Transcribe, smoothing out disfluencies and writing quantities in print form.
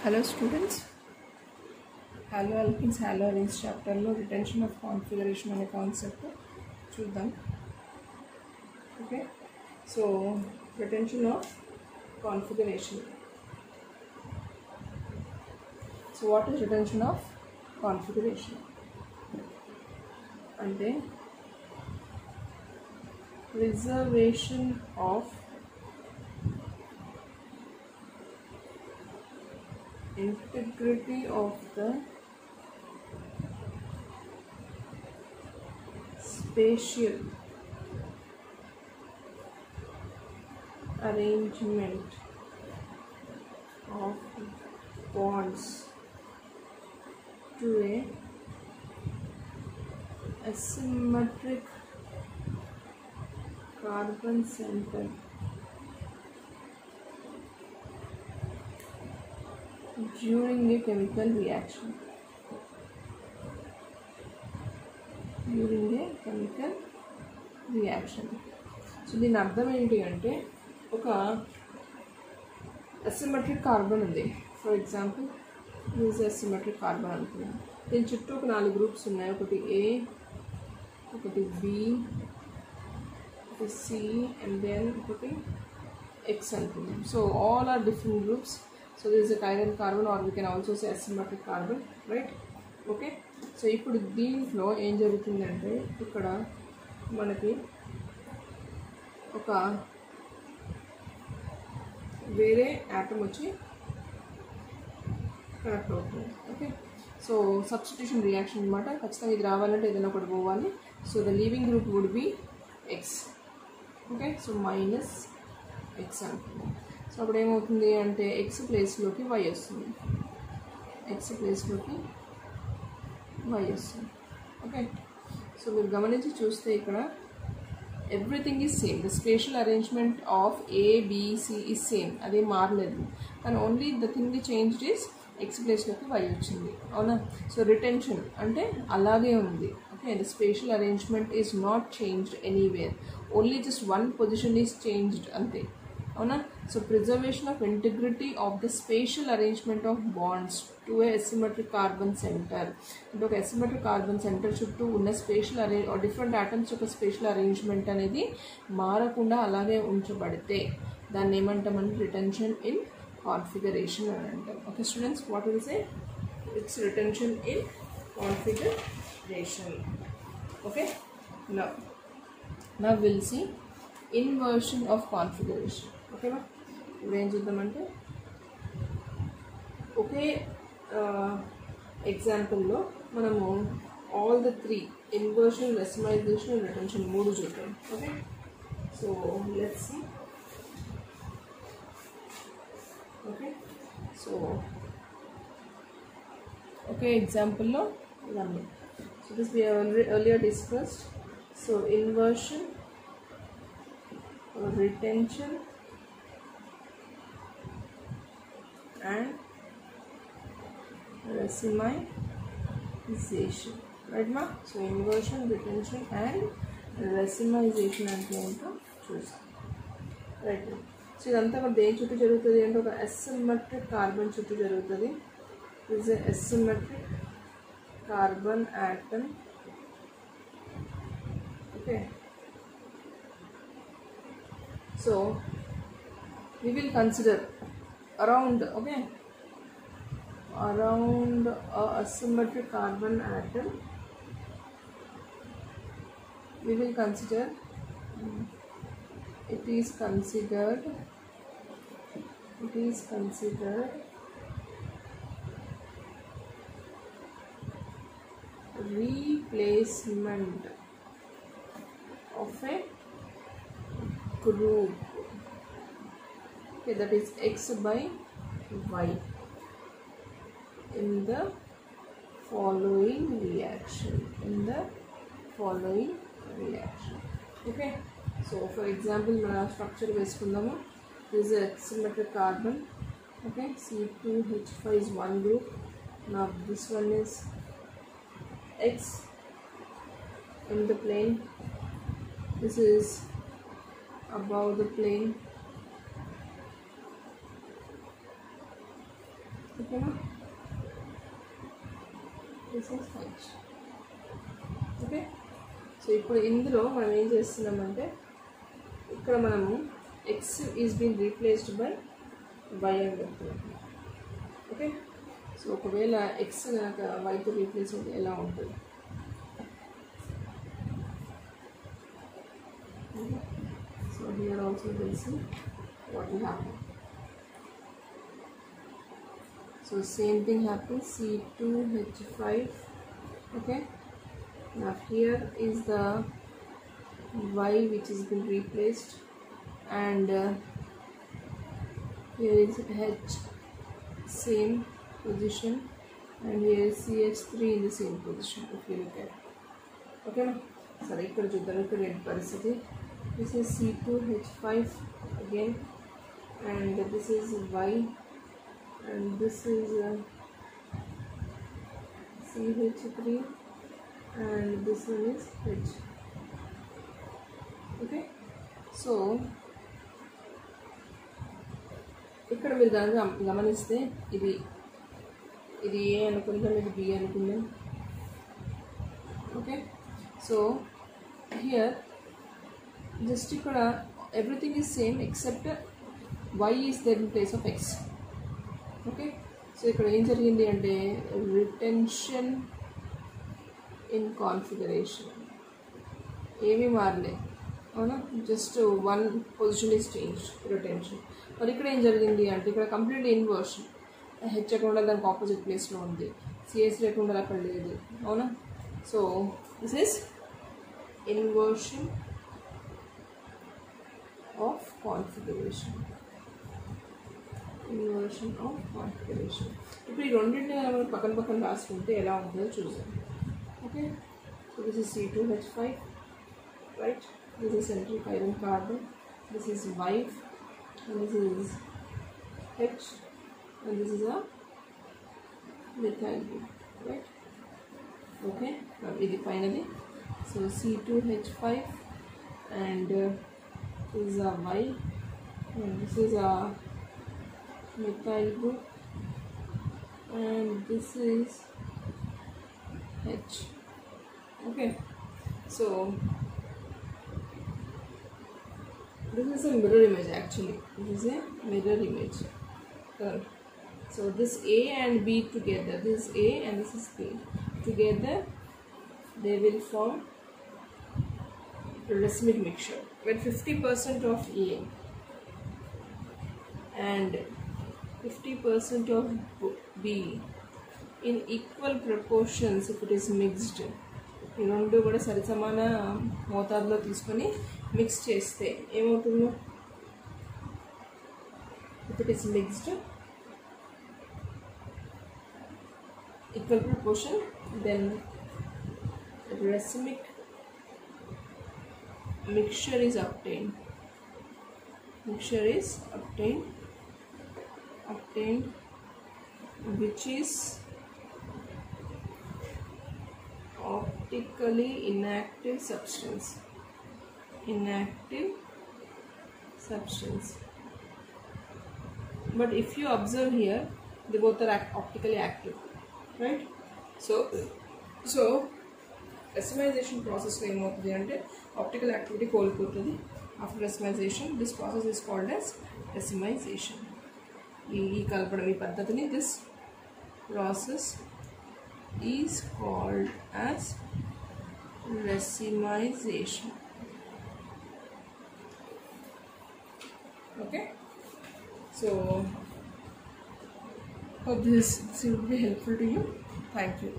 Hello students, haloalkenes haloarenes chapter lo retention of configuration ane concept chuddam. Okay, so retention of configuration. So what is retention of configuration? Ante preservation of integrity of the spatial arrangement of bonds to a asymmetric carbon center during a chemical reaction. So దీని అర్థం ఏంటి అంటే ఒక asymmetric carbon ఉంది. For example this asymmetric carbon అనుకున్నాం. దీని చుట్టూ ఒక 4 గ్రూప్స్ ఉన్నాయి. ఒకటి ఏ, ఒకటి బి, ఒకటి సి అండ్ దెన్ ఒకటి ఎక్స్ అనుకున్నాం. So all are different groups. So this is a chiral carbon, or we can also say asymmetric carbon, right? Okay, so ఇప్పుడు దీంట్లో ఏం జరుగుతుందంటే ఇక్కడ మనకి ఒక వేరే ఆటమ్ వచ్చి కనెక్ట్ అవుతుంది. ఓకే, సో సబ్స్టిట్యూషన్ రియాక్షన్ అనమాట. ఖచ్చితంగా ఇది రావాలంటే ఏదైనా ఒకటి పోవాలి. So the leaving group would be X. Okay, so minus X అనుకుందాం. సో అప్పుడు ఏమవుతుంది అంటే ఎక్స్ ప్లేస్లోకి వై వస్తుంది. ఓకే, సో మీరు గమనించి చూస్తే ఇక్కడ everything is same. The spatial arrangement of ABC is same, అదే మారలేదు. కానీ only the thing the changed is X ప్లేస్లోకి వై వచ్చింది. అవునా? సో రిటెన్షన్ అంటే అలాగే ఉంది. Okay, the spatial arrangement is not changed anywhere, only just one position is changed అంతే. అవునా? So preservation of integrity of the spatial arrangement of bonds to a asymmetric carbon center. అంటే ఒక asymmetric carbon center చుట్టూ ఉన్న spatial different atoms యొక్క spatial arrangement అనేది మారకుండా అలాగే ఉంచబడితే దాన్ని ఏమంటామని రిటెన్షన్ ఇన్ కాన్ఫిగరేషన్ అని అంటాం. Okay students, what will say it's retention in configuration. Okay, now we'll see inversion of configuration. ఓకేనా? ఇప్పుడు ఏం చూద్దామంటే ఒకే ఎగ్జాంపుల్లో మనము all the 3 inversion, racemization, retention 3 చూద్దాం. Okay, so let's see. Okay, so ఒకే ఎగ్జాంపుల్లో ఇవన్నీ. So this we have earlier discussed. So inversion, retention and racemization, right ma? So inversion, retention and racemization అంటే ఏంటో చూసాం, రైట్? సో ఇదంతా కూడా దేని చుట్టూ జరుగుతుంది అంటే ఒక అసిమెట్రిక్ కార్బన్ చుట్టూ జరుగుతుంది. This is asymmetric carbon atom. Okay, so we will consider around a asymmetric carbon atom. We will consider it is considered replacement of a group. Okay, that is x by y in the following reaction. Okay, so for example mana structure veskundamu. This is a symmetric carbon. Okay, C2H5 is one group. Now this one is x in the plane. This is above the plane. ఓకేనా. This is H. Okay. So ఇప్పుడు ఇందులో మనం ఏం చేస్తున్నామంటే ఇక్కడ మనము X is been replaced by Y అని చెప్తున్నాం. ఓకే. సో ఒకవేళ ఎక్స్ కనుక వైతో రీప్లేస్ అయితే ఎలా ఉంటుంది? So here also will see what will happen. So same thing happens, C2H5. Okay. Now here is the y which has been replaced, and here is H, same position, and here is CH3 in the same position if you look at. Okay na. Sorry, ikkada chuddam, ikkada red paristhiti. This is C2H5 again, and this is y, and this is CH3, and this one is H. Okay. So ఇక్కడ మీరు దానిగా గమనిస్తే ఇది ఏ అనుకుందాం, ఇది B అనుకుందాం. Okay. So here just ఇక్కడ everything is same except Y is there in place of X. Okay. So ఇక్కడ ఏం జరిగింది అంటే రిటెన్షన్ ఇన్ కాన్ఫిగరేషన్, ఏమీ మారలే, అవునా, just one position is change, retention. మరి ఇక్కడ ఏం జరిగింది అంటే ఇక్కడ కంప్లీట్లీ ఇన్వర్షన్, హెచ్ అకౌంట్ దానికి ఆపోజిట్ ప్లేస్లో ఉంది, సిఎస్ లేకుండా అక్కడ లేదు, అవునా. So this is inversion of configuration, inversion of configuration. ఇప్పుడు ఈ రెండింటిని మనం పక్కన పక్కన రాసుకుంటే ఎలా ఉంటుందో చూద్దాం. Okay, so this is C2H5, right? This is central chiral carbon, this is Y, and this is H, and this is a methyl group, right? Okay, now finally, so C2H5, and this is a Y, and this is a methyl group, and this is H. Okay, so this is a mirror image actually. This is a mirror image. So this A and B together, this is A and this is B together, they will form racemic mixture. When 50% of A and 50% of B in equal proportions, if it is mixed, ఈ రెండు కూడా సరి సమాన మోతాదులో తీసుకొని mix చేస్తే ఏమవుతుందో, if it is mixed equal proportion, then racemic mixture is obtained. Mixture is obtained, which is optically inactive substance. But if you observe here, they both are optically active, right? So racemization process lo em avutundi ante optical activity కోల్పోతుంది. After racemization, this process is called as racemization. ఈ కలపడం ఈ పద్ధతిని, this process is called as racemization. Okay, so hope this will be helpful to you. Thank you.